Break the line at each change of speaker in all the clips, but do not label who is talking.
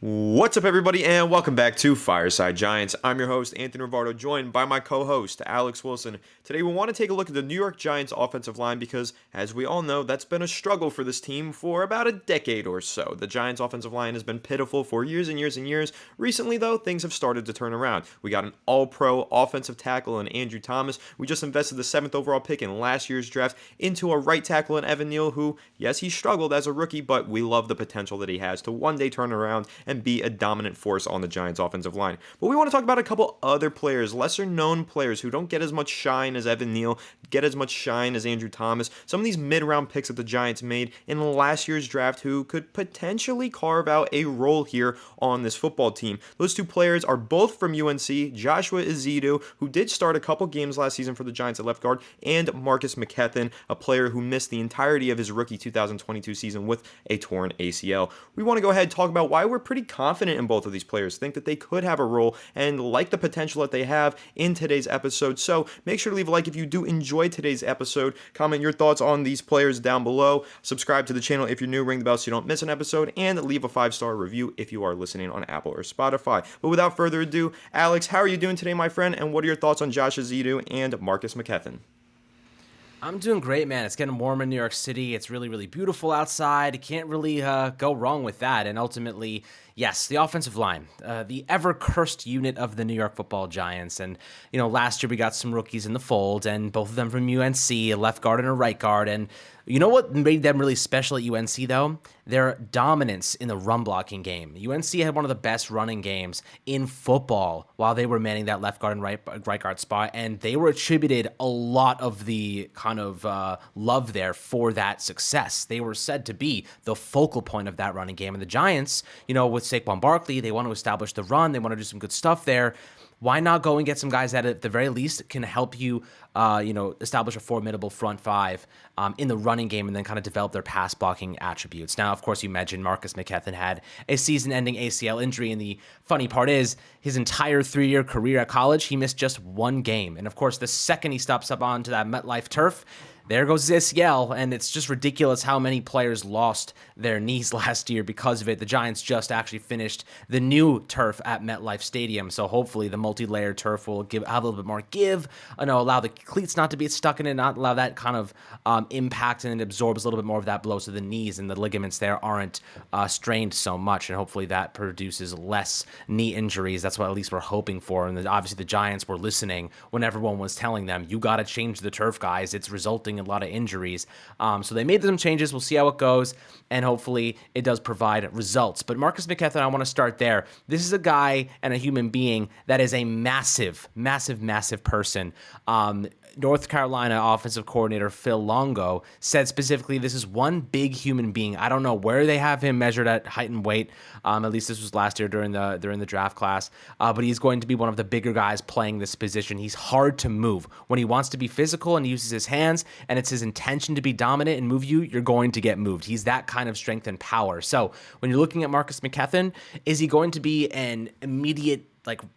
What's up, everybody, and welcome back to Fireside Giants. I'm your host, Anthony Rivardo, joined by my co-host, Alex Wilson. Today, we want to take a look at the New York Giants offensive line because, as we all know, that's been a struggle for this team for about a decade or so. The Giants offensive line has been pitiful for years and years and years. Recently, though, things have started to turn around. We got an all-pro offensive tackle in Andrew Thomas. We just invested the 7th overall pick in last year's draft into a right tackle in Evan Neal, who, yes, he struggled as a rookie, but we love the potential that he has to one day turn around and be a dominant force on the Giants offensive line. But we want to talk about a couple other players, lesser known players who don't get as much shine as Evan Neal, get as much shine as Andrew Thomas. Some of these mid-round picks that the Giants made in last year's draft who could potentially carve out a role here on this football team. Those two players are both from UNC, Joshua Ezeudu, who did start a couple games last season for the Giants at left guard, and Marcus McKethan, a player who missed the entirety of his rookie 2022 season with a torn ACL. We want to go ahead and talk about why we're pretty confident in both of these players, think that they could have a role, and like the potential that they have in today's episode. So make sure to leave a like if you do enjoy today's episode. Comment your thoughts on these players down below. Subscribe to the channel if you're new, ring the bell so you don't miss an episode, and leave a 5-star review if you are listening on Apple or Spotify. But without further ado, Alex, how are you doing today, my friend? And what are your thoughts on Josh Ezeudu and Marcus McKethan?
I'm doing great, man. It's getting warm in New York City. It's really, really beautiful outside. You can't really go wrong with that. And ultimately, yes, the offensive line, the ever-cursed unit of the New York Football Giants. And, last year we got some rookies in the fold, and both of them from UNC, a left guard and a right guard. And you know what made them really special at UNC, though? Their dominance in the run-blocking game. UNC had one of the best running games in football while they were manning that left guard and right guard spot, and they were attributed a lot of the kind of love there for that success. They were said to be the focal point of that running game. And the Giants, with Saquon Barkley, they want to establish the run. They want to do some good stuff there. Why not go and get some guys that at the very least can help you, establish a formidable front five in the running game and then kind of develop their pass blocking attributes. Now, of course, you mentioned Marcus McKethan had a season-ending ACL injury, and the funny part is his entire 3-year career at college, he missed just one game. And of course, the second he steps up onto that MetLife turf, there goes his ACL, and it's just ridiculous how many players lost their knees last year because of it. The Giants just actually finished the new turf at MetLife Stadium, so hopefully the multi-layered turf will have a little bit more give, allow the cleats not to be stuck in it, not allow that kind of impact, and it absorbs a little bit more of that blow so the knees and the ligaments there aren't strained so much, and hopefully that produces less knee injuries. That's what at least we're hoping for, and obviously the Giants were listening when everyone was telling them, you got to change the turf, guys. It's resulting a lot of injuries. So they made some changes. We'll see how it goes, and hopefully it does provide results. But Marcus McKethan, I want to start there. This is a guy and a human being that is a massive, massive, massive person. North Carolina offensive coordinator Phil Longo said specifically this is one big human being. I don't know where they have him measured at height and weight. At least this was last year during the draft class. But he's going to be one of the bigger guys playing this position. He's hard to move. When he wants to be physical and he uses his hands and it's his intention to be dominant and move you, you're going to get moved. He's that kind of strength and power. So when you're looking at Marcus McKethan, is he going to be an immediate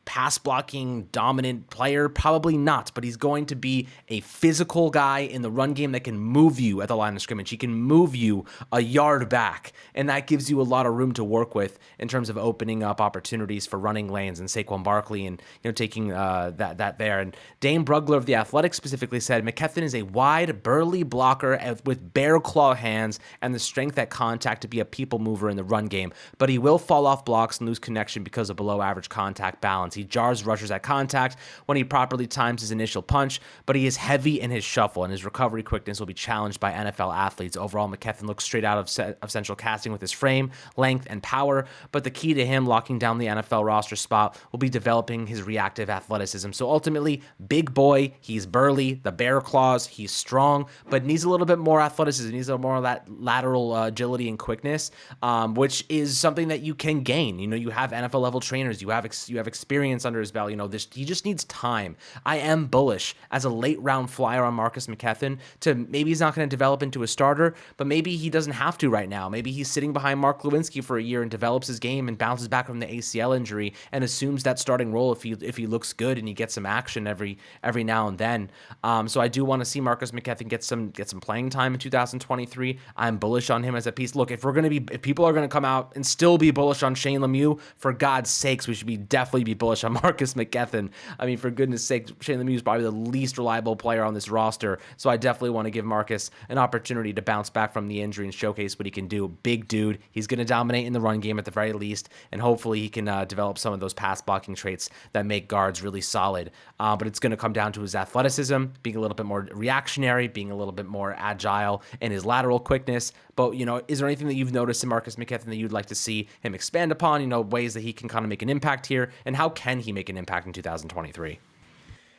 pass blocking dominant player? Probably not, but he's going to be a physical guy in the run game that can move you at the line of scrimmage. He can move you a yard back, and that gives you a lot of room to work with in terms of opening up opportunities for running lanes and Saquon Barkley and taking that there. And Dane Brugler of The Athletic specifically said McKethan is a wide, burly blocker with bear claw hands and the strength at contact to be a people mover in the run game, but he will fall off blocks and lose connection because of below average contact balance. He jars rushers at contact when he properly times his initial punch, but he is heavy in his shuffle, and his recovery quickness will be challenged by NFL athletes. Overall, McKethan looks straight out of central casting with his frame, length, and power, but the key to him locking down the NFL roster spot will be developing his reactive athleticism. So ultimately, big boy, he's burly, the bear claws, he's strong, but needs a little bit more athleticism, needs a little more of that lateral agility and quickness, which is something that you can gain. You have NFL level trainers, you have of experience under his belt. He just needs time. I am bullish as a late round flyer on Marcus McKethan to maybe he's not going to develop into a starter, but maybe he doesn't have to right now. Maybe he's sitting behind Mark Lewinsky for a year and develops his game and bounces back from the ACL injury and assumes that starting role if he looks good and he gets some action every now and then. So I do want to see Marcus McKethan get some playing time in 2023. I'm bullish on him as a piece. Look, if people are going to come out and still be bullish on Shane Lemieux, for God's sakes, we should definitely be bullish on Marcus McKethan. I mean, for goodness sake, Shane Lemieux is probably the least reliable player on this roster. So I definitely want to give Marcus an opportunity to bounce back from the injury and showcase what he can do. Big dude. He's going to dominate in the run game at the very least, and hopefully he can develop some of those pass blocking traits that make guards really solid. But it's going to come down to his athleticism, being a little bit more reactionary, being a little bit more agile, and his lateral quickness. But, is there anything that you've noticed in Marcus McKethan that you'd like to see him expand upon, ways that he can kind of make an impact here, and how can he make an impact in 2023?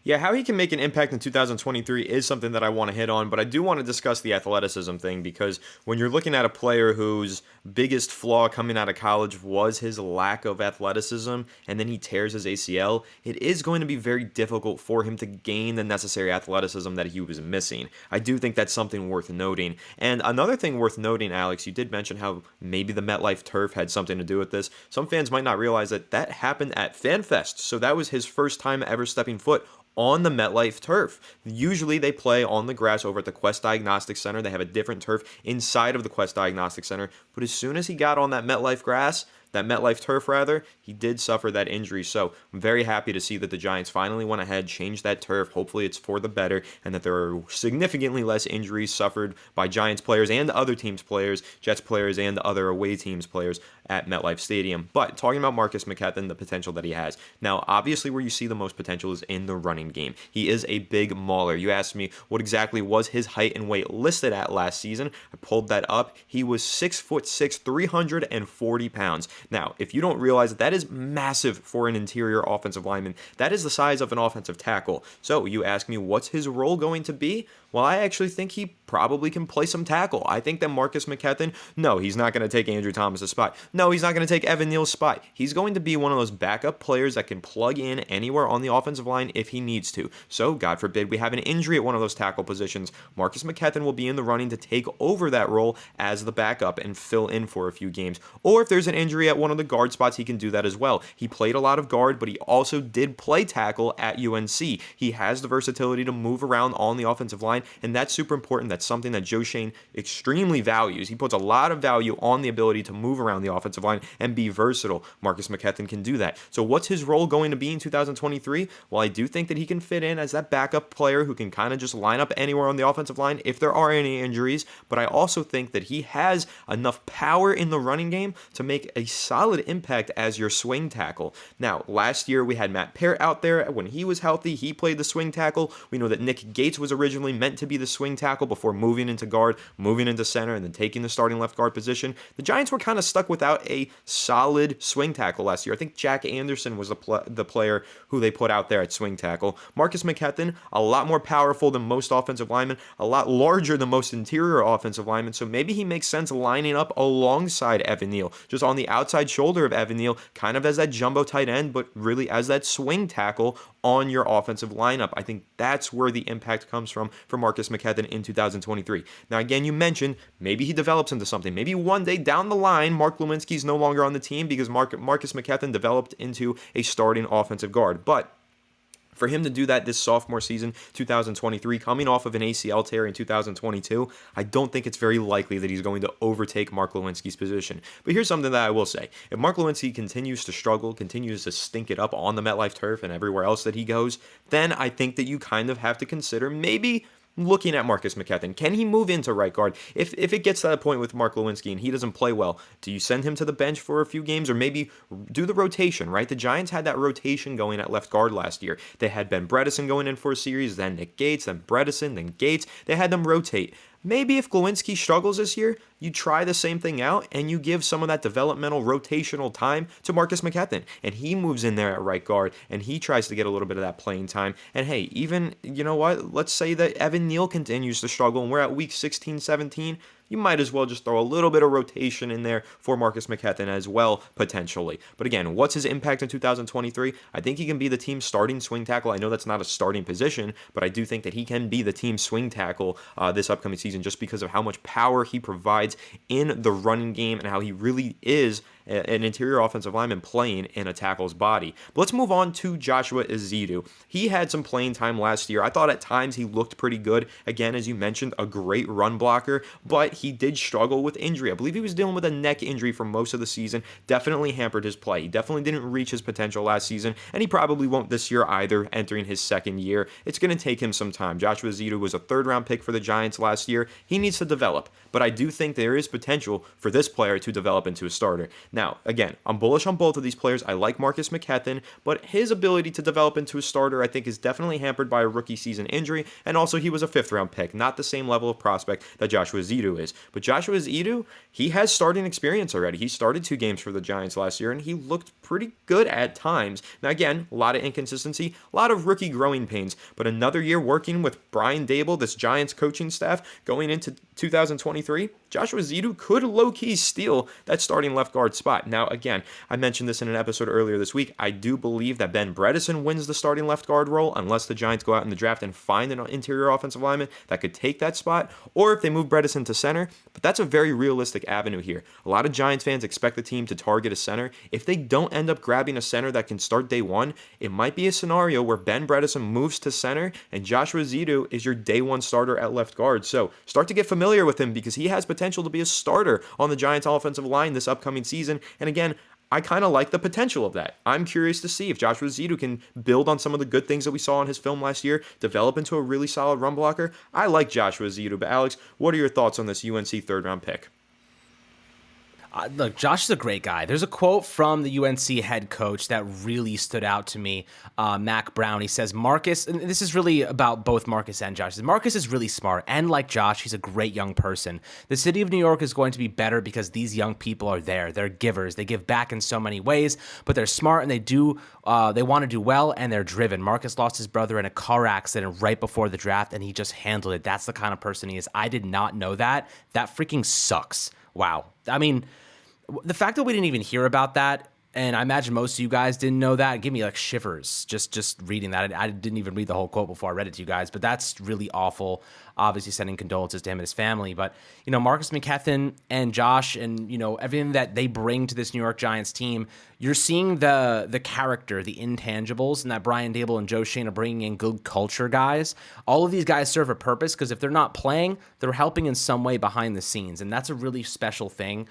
Yeah, how he can make an impact in 2023 is something that I want to hit on, but I do want to discuss the athleticism thing because when you're looking at a player whose biggest flaw coming out of college was his lack of athleticism, and then he tears his ACL, it is going to be very difficult for him to gain the necessary athleticism that he was missing. I do think that's something worth noting. And another thing worth noting, Alex, you did mention how maybe the MetLife turf had something to do with this. Some fans might not realize that happened at FanFest, so that was his first time ever stepping foot on the MetLife turf. Usually they play on the grass over at the Quest Diagnostic Center. They have a different turf inside of the Quest Diagnostic Center. But as soon as he got on that MetLife turf rather, he did suffer that injury. So I'm very happy to see that the Giants finally went ahead, changed that turf. Hopefully it's for the better, and that there are significantly less injuries suffered by Giants players and other teams' players, Jets players and other away teams' players at MetLife Stadium. But talking about Marcus McKethan, the potential that he has. Now, obviously where you see the most potential is in the running game. He is a big mauler. You asked me what exactly was his height and weight listed at last season. I pulled that up. He was 6'6", 340 pounds. Now, if you don't realize that is massive for an interior offensive lineman, that is the size of an offensive tackle. So you ask me, what's his role going to be? Well, I actually think he probably can play some tackle. I think that Marcus McKethan, no, he's not going to take Andrew Thomas's spot. No, he's not going to take Evan Neal's spot. He's going to be one of those backup players that can plug in anywhere on the offensive line if he needs to. So, God forbid, we have an injury at one of those tackle positions. Marcus McKethan will be in the running to take over that role as the backup and fill in for a few games. Or if there's an injury at one of the guard spots, he can do that as well. He played a lot of guard, but he also did play tackle at UNC. He has the versatility to move around on the offensive line, and that's super important. That's something that Joe Schoen extremely values. He puts a lot of value on the ability to move around the offensive line and be versatile. Marcus McKethan can do that. So what's his role going to be in 2023? Well, I do think that he can fit in as that backup player who can kind of just line up anywhere on the offensive line if there are any injuries, but I also think that he has enough power in the running game to make a solid impact as your swing tackle. Now, last year we had Matt Peart out there. When he was healthy, he played the swing tackle. We know that Nick Gates was originally meant to be the swing tackle before moving into guard, moving into center, and then taking the starting left guard position. The Giants were kind of stuck without a solid swing tackle last year. I think Jack Anderson was the player who they put out there at swing tackle. Marcus McKethan, a lot more powerful than most offensive linemen, a lot larger than most interior offensive linemen, so maybe he makes sense lining up alongside Evan Neal, just on the outside shoulder of Evan Neal, kind of as that jumbo tight end, but really as that swing tackle on your offensive lineup. I think that's where the impact comes from for Marcus McKethan in 2023. Now, again, you mentioned maybe he develops into something. Maybe one day down the line, Mark Lewinsky's no longer on the team because Marcus McKethan developed into a starting offensive guard. But for him to do that this sophomore season, 2023, coming off of an ACL tear in 2022, I don't think it's very likely that he's going to overtake Mark Lewinsky's position. But here's something that I will say. If Mark Lewinsky continues to struggle, continues to stink it up on the MetLife turf and everywhere else that he goes, then I think that you kind of have to consider maybe looking at Marcus McKethan. Can he move into right guard? If it gets to that point with Mark Lewinsky and he doesn't play well, do you send him to the bench for a few games or maybe do the rotation, right? The Giants had that rotation going at left guard last year. They had Ben Bredesen going in for a series, then Nick Gates, then Bredesen, then Gates. They had them rotate. Maybe if Lewinsky struggles this year, you try the same thing out and you give some of that developmental rotational time to Marcus McKethan. And he moves in there at right guard and he tries to get a little bit of that playing time. And hey, even, you know what? Let's say that Evan Neal continues to struggle and we're at week 16, 17. you might as well just throw a little bit of rotation in there for Marcus McKethan as well, potentially. But again, what's his impact in 2023? I think he can be the team's starting swing tackle. I know that's not a starting position, but I do think that he can be the team's swing tackle this upcoming season just because of how much power he provides in the running game and how he really is an interior offensive lineman playing in a tackle's body. But let's move on to Joshua Ezeudu. He had some playing time last year. I thought at times he looked pretty good. Again, as you mentioned, a great run blocker, but he did struggle with injury. I believe he was dealing with a neck injury for most of the season. Definitely hampered his play. He definitely didn't reach his potential last season, and he probably won't this year either, entering his second year. It's going to take him some time. Joshua Ezeudu was a third-round pick for the Giants last year. He needs to develop, but I do think there is potential for this player to develop into a starter. Now, again, I'm bullish on both of these players. I like Marcus McKethan, but his ability to develop into a starter, I think, is definitely hampered by a rookie season injury, and also he was a fifth-round pick, not the same level of prospect that Joshua Ezeudu is. But Joshua Ezeudu, he has starting experience already. He started 2 games for the Giants last year, and he looked pretty good at times. Now, again, a lot of inconsistency, a lot of rookie growing pains, but another year working with Brian Dable, this Giants coaching staff, going into 2023, Joshua Ezeudu could low-key steal that starting left guard spot. Now, again, I mentioned this in an episode earlier this week. I do believe that Ben Bredeson wins the starting left guard role unless the Giants go out in the draft and find an interior offensive lineman that could take that spot, or if they move Bredeson to center. But that's a very realistic avenue here. A lot of Giants fans expect the team to target a center. If they don't end up grabbing a center that can start day one, it might be a scenario where Ben Bredeson moves to center and Joshua Ezeudu is your day one starter at left guard. So start to get familiar with him because he has potential to be a starter on the Giants offensive line this upcoming season. And again, I kind of like the potential of that. I'm curious to see if Joshua Ezeudu can build on some of the good things that we saw in his film last year, develop into a really solid run blocker. I like Joshua Ezeudu, but Alex, what are your thoughts on this UNC third-round pick?
Look, Josh is a great guy. There's a quote from the UNC head coach that really stood out to me, Mac Brown. He says, Marcus, and this is really about both Marcus and Josh. Marcus is really smart, and like Josh, he's a great young person. The city of New York is going to be better because these young people are there. They're givers. They give back in so many ways, but they're smart, and they want to do well, and they're driven. Marcus lost his brother in a car accident right before the draft, and he just handled it. That's the kind of person he is. I did not know that. That freaking sucks. Wow. I mean, the fact that we didn't even hear about that, and I imagine most of you guys didn't know that, give me like shivers just reading that. I didn't even read the whole quote before I read it to you guys, but that's really awful. Obviously sending condolences to him and his family. But, Marcus McKethan and Josh and, everything that they bring to this New York Giants team, you're seeing the character, the intangibles, and that Brian Dable and Joe Shane are bringing in good culture guys. All of these guys serve a purpose because if they're not playing, they're helping in some way behind the scenes. And that's a really special thing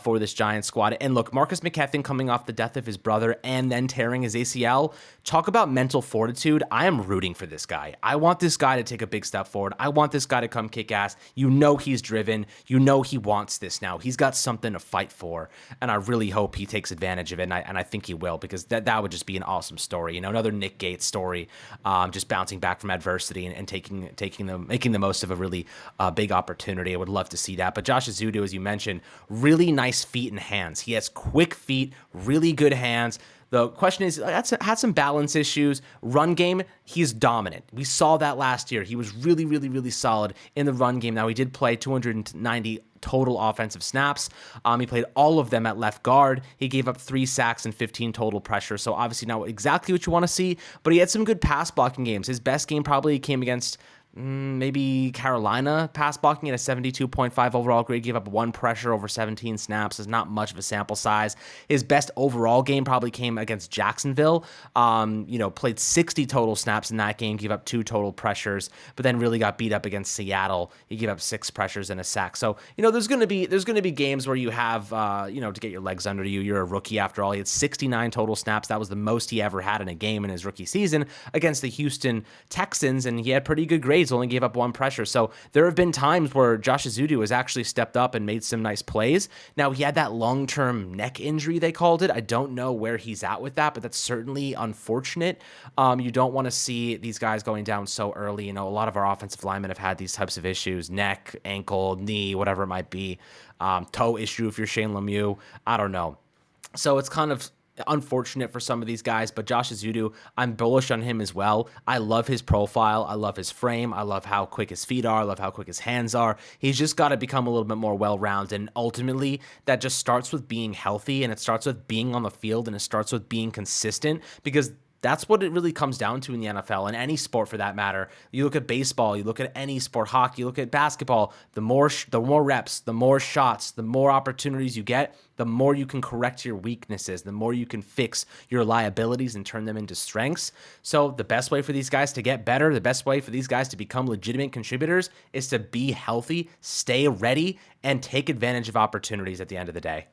for this Giants squad. And look, Marcus McKethan coming off the death of his brother and then tearing his ACL, talk about mental fortitude. I am rooting for this guy. I want this guy to take a big step forward. I want this guy to come kick ass. He's driven. He wants this now. He's got something to fight for. And I really hope he takes advantage of it. And I think he will, because that would just be an awesome story. Another Nick Gates story, just bouncing back from adversity and making the most of a really big opportunity. I would love to see that. But Josh Ezeudu, as you mentioned, really nice feet and hands. He has quick feet, really good hands. The question is, had some balance issues. Run game, he's dominant. We saw that last year. He was really, really, really solid in the run game. Now, he did play 290 total offensive snaps. He played all of them at left guard. He gave up 3 sacks and 15 total pressure. So obviously not exactly what you want to see, but he had some good pass blocking games. His best game probably came against maybe Carolina, pass blocking at a 72.5 overall grade, gave up 1 pressure over 17 snaps. There's not much of a sample size. His best overall game probably came against Jacksonville. Played 60 total snaps in that game, gave up 2 total pressures, but then really got beat up against Seattle. He gave up 6 pressures and a sack. So, there's going to be games where you have, to get your legs under you. You're a rookie after all. He had 69 total snaps. That was the most he ever had in a game in his rookie season against the Houston Texans, and he had pretty good grades. Only gave up 1 pressure. So there have been times where Josh Ezeudu has actually stepped up and made some nice plays. Now, he had that long-term neck injury, they called it. I don't know where he's at with that, but that's certainly unfortunate. You don't want to see these guys going down so early. A lot of our offensive linemen have had these types of issues: neck, ankle, knee, whatever it might be. Toe issue if you're Shane Lemieux. I don't know. So it's kind of unfortunate for some of these guys, but Josh Ezeudu, I'm bullish on him as well. I love his profile. I love his frame. I love how quick his feet are. I love how quick his hands are. He's just got to become a little bit more well-rounded. And ultimately, that just starts with being healthy, and it starts with being on the field, and it starts with being consistent, because that's what it really comes down to in the NFL, and any sport for that matter. You look at baseball, you look at any sport, hockey, you look at basketball. The more reps, the more shots, the more opportunities you get, the more you can correct your weaknesses, the more you can fix your liabilities and turn them into strengths. So the best way for these guys to get better, the best way for these guys to become legitimate contributors is to be healthy, stay ready, and take advantage of opportunities at the end of the day.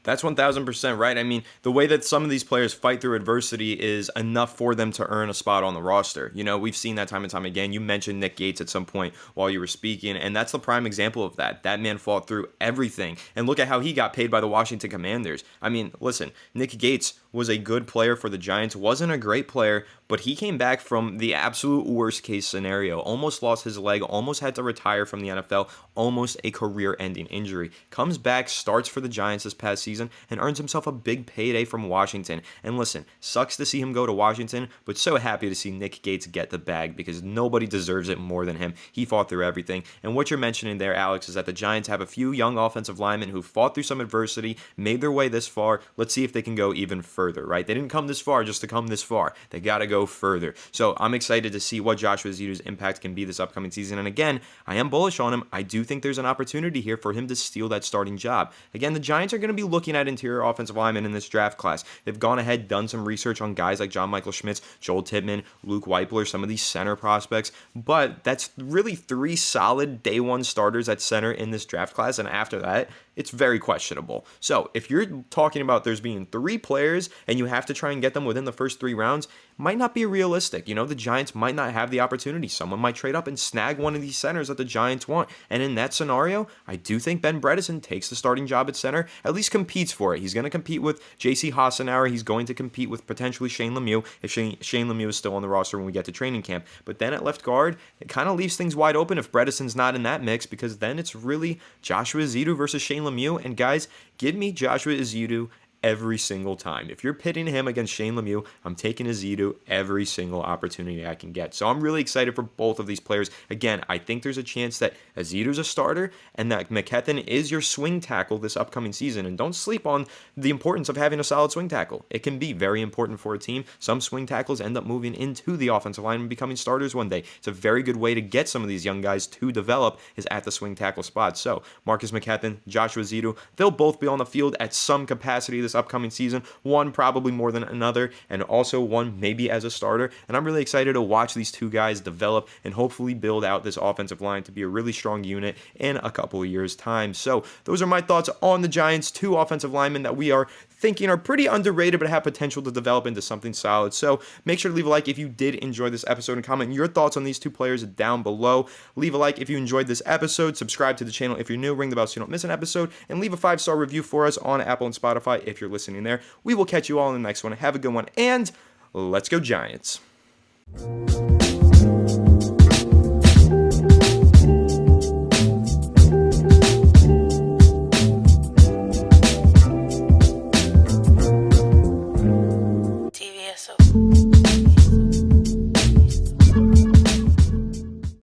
That's 1000% right. I mean, the way that some of these players fight through adversity is enough for them to earn a spot on the roster. You know, we've seen that time and time again. You mentioned Nick Gates at some point while you were speaking, and that's the prime example of that. That man fought through everything. And look at how he got paid by the Washington Commanders. I mean, listen, Nick Gates was a good player for the Giants, wasn't a great player, but he came back from the absolute worst case scenario. Almost lost his leg, almost had to retire from the NFL, almost a career-ending injury. Comes back, starts for the Giants this past season, and earns himself a big payday from Washington. And listen, sucks to see him go to Washington, but so happy to see Nick Gates get the bag, because nobody deserves it more than him. He fought through everything. And what you're mentioning there, Alex, is that the Giants have a few young offensive linemen who fought through some adversity, made their way this far. Let's see if they can go even further, right? They didn't come this far just to come this far. They got to go further. So I'm excited to see what Joshua Ezeudu's impact can be this upcoming season. And again, I am bullish on him. I do think there's an opportunity here for him to steal that starting job. Again, the Giants are going to be looking at interior offensive linemen in this draft class. They've gone ahead, done some research on guys like John Michael Schmitz, Joel Tippmann, Luke Weipler, some of these center prospects. But that's really 3 solid day one starters at center in this draft class. And after that, it's very questionable. So if you're talking about there's being 3 players and you have to try and get them within the first 3 rounds, might not be realistic. You know, the Giants might not have the opportunity. Someone might trade up and snag one of these centers that the Giants want. And in that scenario, I do think Ben Bredeson takes the starting job at center, at least competes for it. He's going to compete with J.C. Hassenauer. He's going to compete with potentially Shane Lemieux if Shane Lemieux is still on the roster when we get to training camp. But then at left guard, it kind of leaves things wide open if Bredeson's not in that mix, because then it's really Joshua Ezeudu versus Shane Lemieux. And guys, give me Joshua Ezeudu every single time. If you're pitting him against Shane Lemieux, I'm taking Ezeudu every single opportunity I can get. So I'm really excited for both of these players. Again, I think there's a chance that Ezeudu's a starter and that McKethan is your swing tackle this upcoming season. And don't sleep on the importance of having a solid swing tackle. It can be very important for a team. Some swing tackles end up moving into the offensive line and becoming starters one day. It's a very good way to get some of these young guys to develop is at the swing tackle spot. So Marcus McKethan, Joshua Ezeudu, they'll both be on the field at some capacity this upcoming season, one probably more than another, and also one maybe as a starter. And I'm really excited to watch these 2 guys develop and hopefully build out this offensive line to be a really strong unit in a couple of years' time. So those are my thoughts on the Giants' 2 offensive linemen that we are thinking are pretty underrated but have potential to develop into something solid. So make sure to leave a like if you did enjoy this episode and comment your thoughts on these 2 players down below. Leave a like if you enjoyed this episode. Subscribe to the channel if you're new. Ring the bell so you don't miss an episode. And leave a 5-star review for us on Apple and Spotify if you're listening there. We will catch you all in the next one. Have a good one, and let's go Giants.